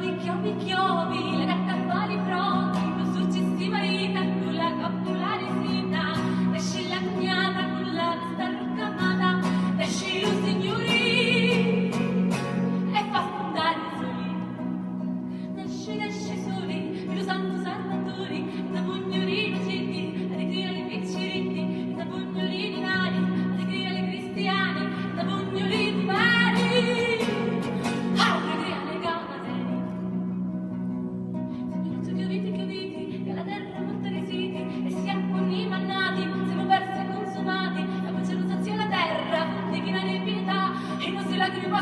di chiovi chiovi, le cappali pronti, non successi marita, con la coppola risita, esci la cognata con la testa roccamata, esci lo signori e fa spuntare i soli. Esci soli, lo santo salvatori, da pugnolini citti, allegria ai picciritti, da pugnolini nani, allegria ai cristiani, da pugnolini vari. Lacrima